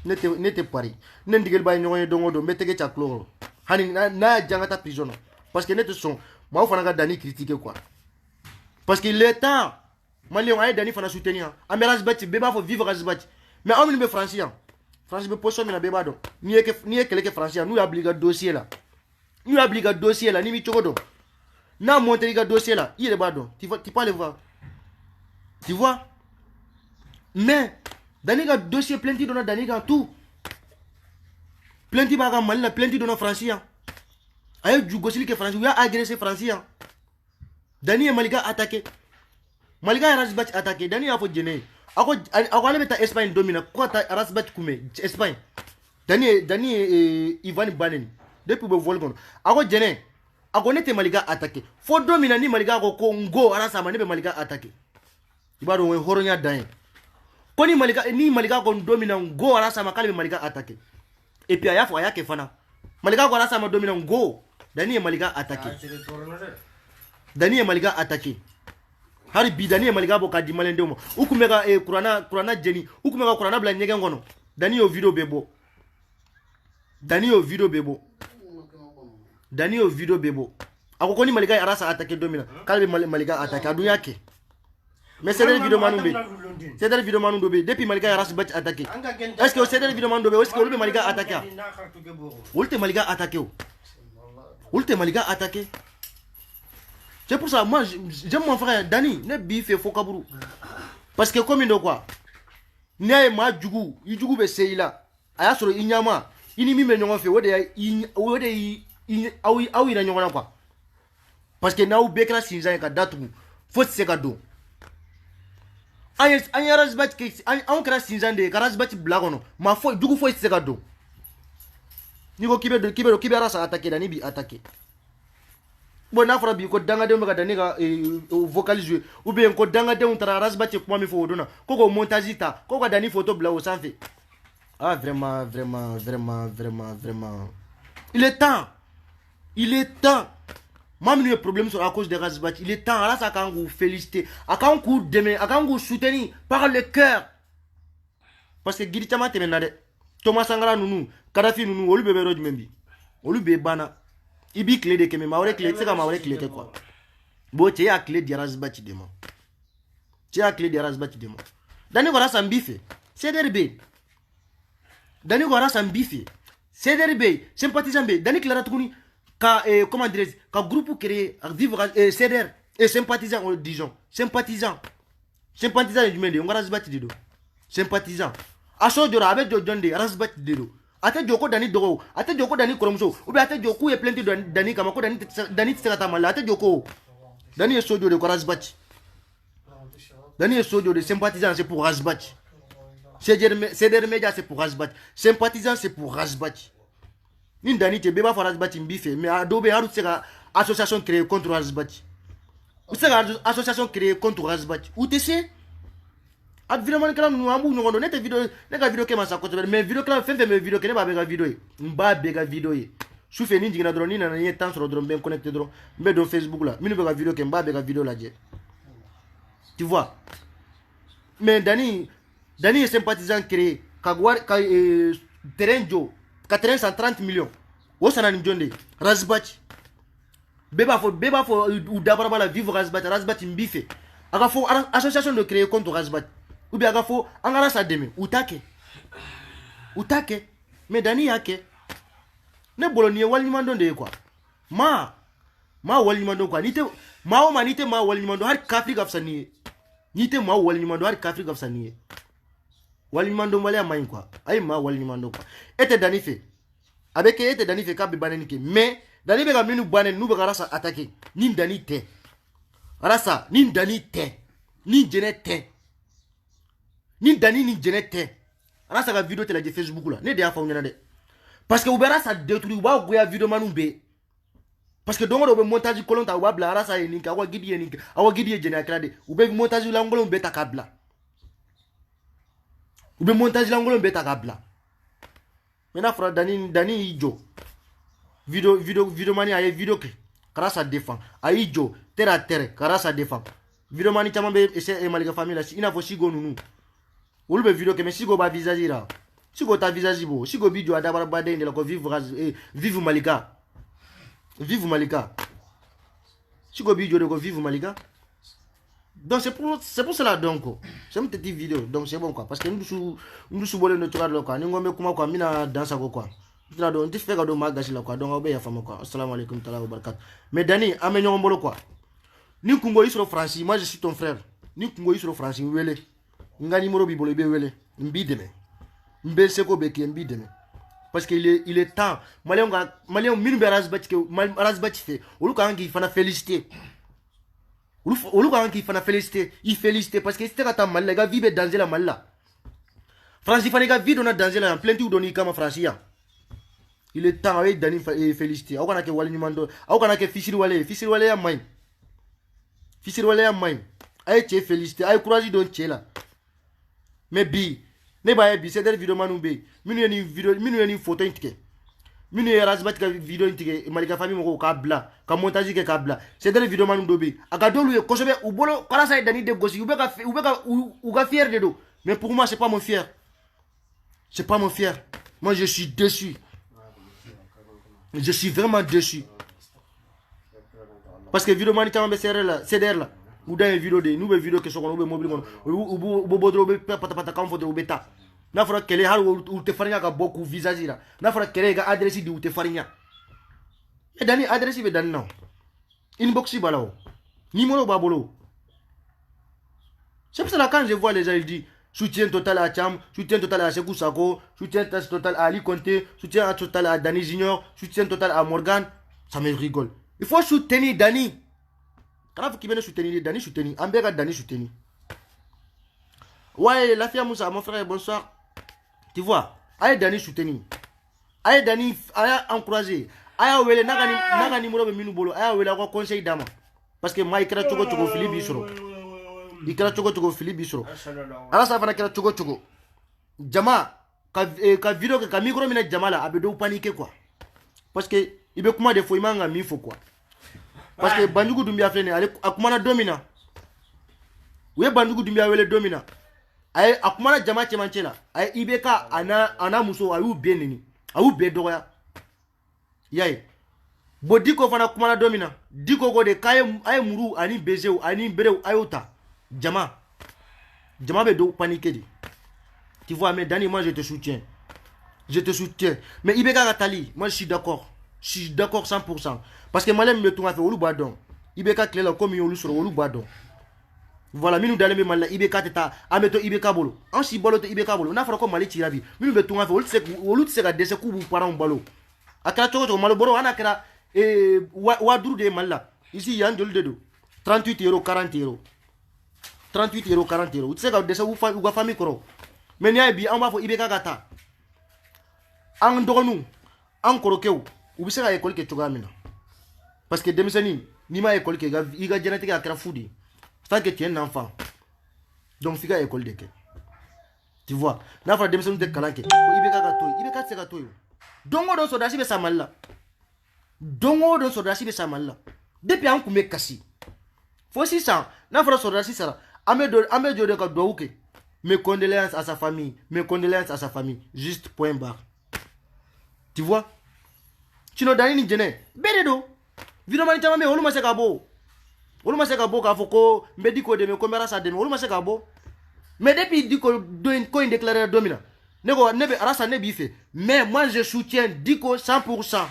N'était pari. N'endigel ba nyoye dongo do metege chaklo. Hani na jangata prison. Parce que n'était son. Moi fana ga Dani critiquer quoi. Parce qu'il est temps. Malion a Dani fana soutenir. Ameras bati beba faut vivre rasbati. Mais on be français. France be poso mina beba do. Ni e keleke français. Nous obliga dossier là. Nous obliga dossier là ni mi chogodo. Na monter le dossier là, il est bado. Tu peux le voir. Tu vois? Mais Dani ga dossier plenty dona Dani ga tout. Plenty baga malina plenty dona français. Ayo du gosili ke français, ou a agressé français. Dani e Malika attaqué. Malika Rasbach attaqué. Dani a fo jene. Ako ale meta Espagne domina. Ko ta Rasbach kume Espagne. Dani Ivan Banen. Depuis be volgon. Ako jene. Ako nete Malika attaqué. Fo domina ni Malika ko Congo arasa manebe Malika attaqué. Ibaro we horonya dan. Ko ni Malika ko domina ngo arasa makale Malika attaqué. Et puis aya fo aya ke fana. Malika ko arasa ma domina ngo. Dani e Malika attaqué. Dani e Malika attaqué. Hari bi Dani e Malika bo kadi malende mo. Ukumega kurana jeni. Ukumega kurana bla nyege ngono. Dani o video bebo. Dani o video bebo. Ako koni Malika arasa attaqué domina. Kalbe Malika attaqué adu yake. Mais c'est des vidéos manumbe. C'est des vidéos manumbe depuis Malika arasa bat attaqué. Est-ce que c'est des vidéos manumbe? Est-ce que le Malika attaqué? Ulte Malika attaqué. Ulte Malika attaqué. C'est pour ça, moi, j'aime mon frère Dani, ne bifé Fokaburu. Parce que comme il dit quoi, ne ma djougou, il djougou be seila. Aya soro inyama, ini mi me nyonga fe, awi na nyonga quoi. Parce que na ou bekra sinza ka datu, faut se ka do. Anya rasbat ke, an kra sinza de, ka rasbat blagono, ma fo djougou faut se ka do. Niko kibe rasa attaquer Dani bi attaquer. Bon na fara bi ko danga de mega Dani ga vocaliser ou bien ko danga de on tara rasbati kuma mi fo dona ko montage ta ko Dani photo bla au sans fait. Ah vraiment il est temps moi j'ai un problème sur à cause de rasbati. Il est temps là ça quand vous féliciter à quand vous demain à quand vous soutenir par le cœur parce que Gidi Chama temena de Thomas Sankara nunu Kadhafi nunu olu bebe road membi olu be bana ibi clé de keme maure clé c'est comme maure clé te quoi bo tu a clé de rasbati demo Dani gora sambife c'est derbe Dani gora sambife c'est derbe sympathisant be Dani clara tukuni ka comment dire ka groupe créé vivre ceder et sympathisant disons sympathisant du mende ngara rasbati dido sympathisant aso jora avec Jonde rasbati dido ate joko Dani dogo ate joko Dani koromso ou bien ate joko e plenty Dani kama ko Dani tsaka mala ate joko Dani e sojo de rasbati Dani e sojo de sympathisant c'est pour rasbati ceder média c'est pour rasbati sympathisant c'est pour rasbati ni Dani te beba for rasbati mbife mais adobe haru tsaka association créée contre rasbati ou tsaka association créée contre rasbati ou te sais at vraiment kala nu ambu ngondo nete video ne ka video ke masa ko mais video kala fenfe me video ke ne ba be ga video mba be ga video su fe ni jigina dron ni na ni temps sur dron ben connecté dron mbe do Facebook là minu be ga video ke mba be ga video là je tu vois mais Dani est sympathisant créé kagwar ka terrain jo 430 millions wo sana ni Jonde rasbati beba fo ou dabaraba la vivre rasbati mbife aga fo association de créer contre rasbati ou bien aga fo angara sa deme utake mais Dani yake ne boloni wali mando de quoi ma wali mando quoi nite ma wali mando har kafri gafsani nite ma wali mando har kafri gafsani wali mando wali amain quoi ay ma wali mando quoi ete Dani fait avec ete Dani fait ka be baneni ke mais Dani be ga minu banen nu be ga rasa attaquer ni Dani te rasa ni Dani te ni jene te ni Dani ni jene te rasa ga video te la de Facebook là ne de afa ngena de parce que ou bera sa détruire wa goya video manumbe parce que dongo do be montage kolonta wa bla rasa ni ka wa gidi ni awa gidi jene akra de ou be montage la ngolo be takabla ou be montage la ngolo be takabla mena fra Dani ijo video mani aye video ke karasa défend aijo terre kara sa défend video mani chama be ese Malika famille la ina fo sigo nunu Ou le vidéo que mais si go ba visage là. Si go ta visage bo, si go vidéo d'abord ba de la ko vive Malika. Vive Malika. Si go vidéo de go vive Malika. Donc c'est pour cela donc. C'est une petite vidéo donc c'est bon quoi parce que nous sous bolé notre là quoi. Ni ngombe kuma quoi mina dansa quoi. Tuna do nti fega do magashi la quoi donc obe ya fama quoi. Assalamu alaikum taala wa barakatuh. Mais Dani amenyo mbolo quoi. Ni kungo isro Francis, moi je suis ton frère. Ni kungo isro Francis wele. Nga numéro bi bolo be wele. Mbi deme. Mbe seko be ki mbi deme. Parce que il est temps. Malien minu be razbati ke razbati fait. Olu ka ngi fana féliciter. Olu ka ngi fana féliciter. Il féliciter parce que c'était ta mal les gars vibe danger la mal là. Francis fana ga vie dona danger la en plein tout doni kama Francis. Il est temps avec Dani féliciter. Au kana ke wali nyumando. Au kana ke fisiri wale ya mai. Fisiri wale ya mai. Ay che féliciter. Ay courage don che là. Mais bi ne ba bi c'est des vidéos manumbe. Minu ni photo intike. Minu ya razbat ka vidéo intike malika famille moko ka bla, ka montage ke ka bla. C'est des vidéos manumbe be. Aga dolu ko sobe u bolo kala sa Dani de gosi u ga fier de do. Mais pour moi c'est pas mon fier. C'est pas mon fier. Moi je suis déçu. Je suis vraiment déçu. Parce que vidéo manika mbe CDR là. Ou dans une vidéo de nouvelle vidéo que sont mobile ou bodro be pata kan photo beta. Na fera kele har ou te farinya ka beaucoup visage là. Na fera kele ga adresse di ou te farinya. Et Dani adresse be dan non. Inbox balao. Numéro babolo. C'est pour ça quand je vois les gens ils disent soutien total à Cham, soutien total à Sekou Sako, soutien total à Ali Conté, soutien total à Dani Junior, soutien total à Morgan, ça me rigole. Il faut soutenir Dani. Quand vous qui venez soutenir Dani, soutenir. Ambega Dani, soutenir. Ouais, la fille à Moussa, mon frère, bonsoir. Tu vois, aïe Dani, soutenir. Aïe Dani, aïe encourager. Aïe wele, naga numéro de Minubolo, aïe wele, aïe conseil d'ama. Parce que moi, il crée Tchogo Philippe Bisro. Il crée Tchogo Philippe Bisro. Alors ça va créer Tchogo. Jama, ka vidéo, ka micro, mina Jama là, abedo paniquer quoi. Parce que, il veut comment des fois, il m'a mis faut quoi. Parce que Bandoukou Doumbia flene akumana domina. Oui Bandoukou Doumbia wele domina. Ay akumana jama chemanchela. Ay ibeka ana muso ayu benini. Ayu bedoya. Yay. Bo diko fana kumana domina. Diko go de kaye ay muru ani bezeu ani bereu ayota. Jama. Jama be do paniquer di. Tu vois mais Dani moi je te soutiens. Je te soutiens. Mais ibeka Gatali, moi je suis d'accord. Je suis d'accord 100%. Parce que malem me tout a fait olu badon. Ibeka klela comme yolu sur olu badon. Voilà, minu dalé me mala ibeka teta ameto ibeka bolo. En si bolo to ibeka bolo. Na fara ko mali tirabi. Minu be tout a fait olu se ga dese ku bu para un balo. Akara to malo boro ana kera waduru de mala. Ici yan dol dedo. 38 euros 40 euros. 38 euros 40 euros. Se ga dese u ga famille koro. Mais ni bi an ba fo ibeka gata. An dogonu an korokew. Ou bisa ga école ke tugamina. Parce que demisani ni ma école ke il ga génétique à Krafoudi. C'est que tu es un enfant. Donc figa école de ke. Tu vois, na fra demisani de kalanke. Ibeka se ga toyo. Dongo don sodashi be samalla. Dongo don sodashi be samalla. Depuis an kume kasi. Faut 600. Na fra sodashi sara. Ame de ka douke. Mes condoléances à sa famille. Mes condoléances à sa famille. Juste point barre. Tu vois? Tu n'as Dani ni jene. Beredo. Vidéo mani chama me olu maseka bo. Olu maseka bo ka foko mediko de me komera sa de me olu maseka bo. Mais depuis diko ko déclaré domina. Nebe arasa ne bife. Mais moi je soutiens Diko 100%.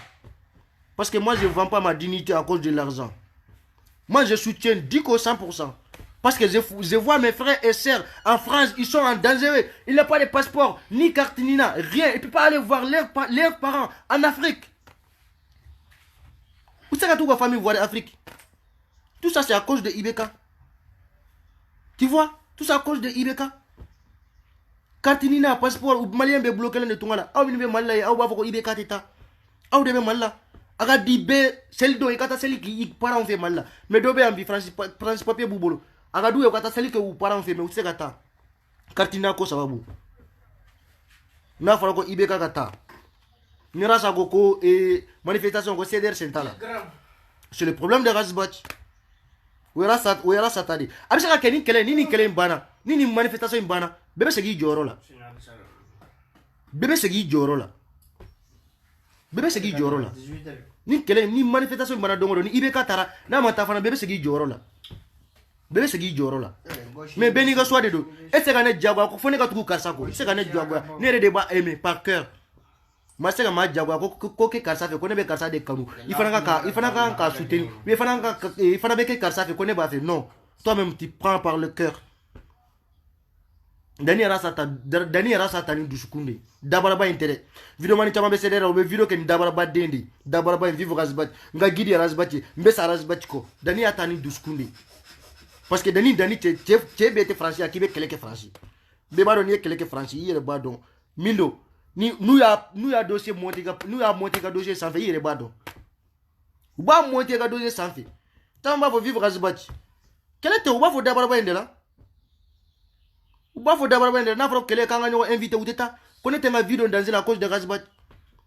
Parce que moi je vends pas ma dignité à cause de l'argent. Moi je soutiens Diko 100%. Parce que je vois mes frères et sœurs en France, ils sont en danger. Ils n'ont pas de passeport, ni carte, ni rien. Ils ne peuvent pas aller voir leurs parents en Afrique. Où c'est que toute la famille voit l'Afrique? Tout ça c'est à cause de Ibeka. Tu vois? Tout ça à cause de Ibeka. Carte, ni passeport, ou malien be bloqué le tungala. Ah, il be malaya, ah, ou Ibeka teta. Ah, ou de malala. Aga dibe, celle dont il kata celle qui parent fait mal là. Mais dobe ambi France papier boubolo. Aga dou kata celle que ou parent fait mais ou se kata. Kartina ko sababu. Na fara ko Ibeka kata. Ni rasa goko et manifestation ko CDR central. C'est le problème de Razbach. o yara satade a bɛ se ka kɛ ni kɛlɛ ni kɛlɛ in banna ni manifestation in banna bɛɛ bɛ segin i jɔyɔrɔ la bɛɛ bɛ segin i jɔyɔrɔ la bɛɛ bɛ segin i jɔyɔrɔ la ni kɛlɛ ni manifestation in banna don o don ni IBK taara n'a ma taa fana bɛɛ bɛ segin i jɔyɔrɔ la bɛɛ bɛ segin i jɔyɔrɔ la mais bɛɛ n'i ka choix de don e tɛ se ka ne jagoya ko fo ne ka tugu karisa kɔ i tɛ se ka ne jagoya ne yɛrɛ de b'a aimer par cœur ma se ka maa jagoya ko kɛ karisa fɛ ko ne bɛ karisa de kanu i fana kan ka soutenir i fana bɛ kɛ karisa fɛ ko ne b'a fɛ non toi-même tu prends par le cœur Dani yɛrɛ sa ta ni dusukun de dabaraba in tɛ dɛ videomani caman bɛ sɛdɛrɛ u bɛ video kɛ ni dabaraba den de dabaraba in Vivo Razibati nka Guidi Razibati n bɛ sa Razibati kɔ Dani y'a ta ni dusukun de parce que Dani cɛ bɛɛ tɛ Faransi k'i bɛ kɛlɛ kɛ Faransi bɛɛ b'a dɔn n'i ye kɛlɛ kɛ Faransi i yɛrɛ b'a dɔn min don n'u y'a dossier monter ka dossier sanfɛ i yɛrɛ b'a dɔn u b'a monter ka dossier sanfɛ caman b'a fɔ Vivo Razibati kɛlɛ tɛ u b'a fɔ dabaraba in de la u b'a fɔ dabaraba in de la n'a fɔra kɛlɛ k'an ka ɲɔgɔn invité u tɛ taa ko ne tɛ n ka vie don danger la à cause de Razibati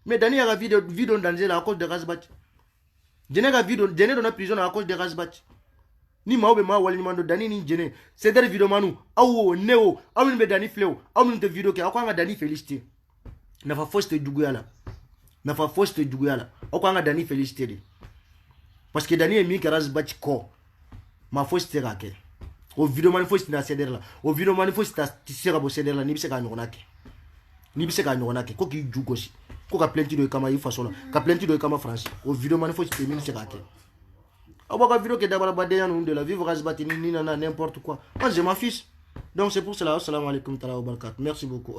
mais Dani y'a ka vie don danger la à cause de Razibati Jɛnɛ ka vie donna prison la à cause de Razibati ni maaw bɛ maa waleɲuman dɔn Dani ni Jɛnɛ Cédric videomaniw aw o ne o aw minnu bɛ Dani filɛ o aw minnu tɛ video kɛ aw kan ka Dani féliciter nafa fosi tɛ juguya la nafa fosi tɛ juguya la aw kan ka Dani féliciter de parce que Dani ye min kɛ Razibati kɔ maa fosi tɛ k'a kɛ o videomani fosi tɛ na CDR la o videomani fosi tɛ se ka bɔ CDR la n'i bɛ se k'a ɲɔgɔnna kɛ n'i bɛ se k'a ɲɔgɔnna kɛ ko k'i ju gosi ko ka plainte dɔ i kama i faso la ka plainte dɔ i kama Faransi o videomani fosi tɛ min bɛ se k'a kɛ aw b'a ka video kɛ dabarabadenya ninnu de la Vivo Razibati ni nana n'importe quoi moi je m'en fiche donc c'est pour cela assalamu alaikum wa barakatuh merci beaucoup